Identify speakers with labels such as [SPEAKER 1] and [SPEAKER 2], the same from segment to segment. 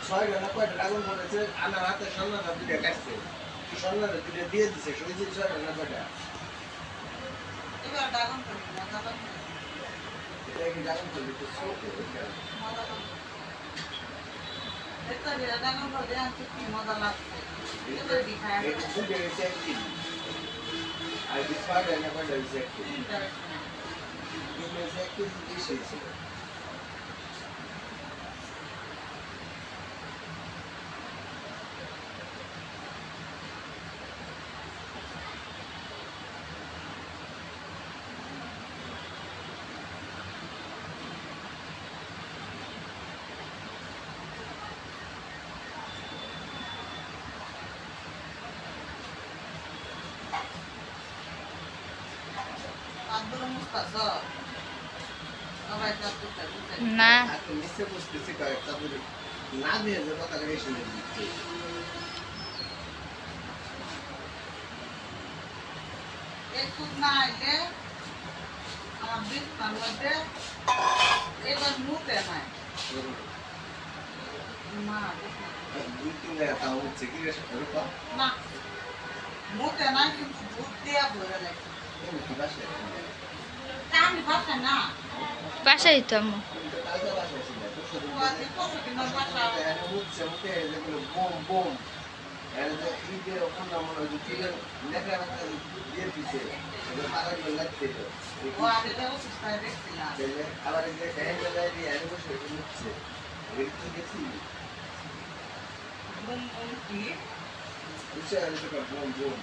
[SPEAKER 1] ছয় ঘন্টা কয়টা ড্রাগন পড়েছে আনার হাতে সন্ন্যাটা দুটো কাটছে সন্ন্যাটা দুটো দিয়ে দিছে শুয়েছে 6 ঘন্টা কয়টা
[SPEAKER 2] এবার ড্রাগন ফল মজা পাবে
[SPEAKER 1] এটা কি ড্রাগন ফল একটু ছোট
[SPEAKER 2] মজা পাবে এটা ড্রাগন ফল দিয়ে আনতে কি মজা লাগছে এটা দি খায়
[SPEAKER 1] এটা দুটো গেছে একটি আর বিস্পার না কয়টা গেছে একটি কিন্তু গেছে একটি বেশি ছিল
[SPEAKER 2] আব্দুল মুস্তাফ সবাই কাজ করতে
[SPEAKER 3] না
[SPEAKER 1] আর তো নিচে বসতেছি কয়েকটা বলে না দিয়ে যে কথা করে শুনে দিচ্ছে
[SPEAKER 2] একটু না আইলে আমার বিছনার মধ্যে এবার মুখে নাই মা
[SPEAKER 1] দুই তিন জায়গা তাও হচ্ছে কি রে রূপা
[SPEAKER 2] না মুখে নাই কিন্তু দুধ দিয়া ভরে লাগছে
[SPEAKER 1] তুমি কি বাসে
[SPEAKER 2] আমি ভাবছি না
[SPEAKER 3] বাসায় তো আম্মু
[SPEAKER 1] তুমি তো কালকে বাসে ছিলে তো শুধু
[SPEAKER 2] কত দিনের বাসা
[SPEAKER 1] এখানে উঠছে মুখে যেগুলো বোম বোম এর যে ঈদের ওখানে মনে হয় যে কিলের নেকড়ে মাথা দিয়ে দিছে এগুলো পালাগুলো লাগছে
[SPEAKER 2] ও আগে তো সুস্থায় দেখছিলাম
[SPEAKER 1] আবার এই যে হ্যান্ডেল যায় দিয়ে এনে বসে উঠছে এর কি দেখছি
[SPEAKER 2] বুম বুম কি
[SPEAKER 1] উঠছে আর এটা বোম বোম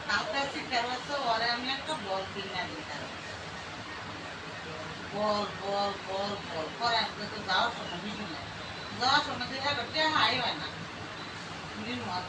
[SPEAKER 2] কাউকে শিখার তো ওরে আমি একটা বল কিনে দিতাম বল বল বল বল পরে আসলে তো যাওয়ার সময় মিটিং যাওয়ার সময় দেখা করতে হাই হয় না মিটিং হওয়ার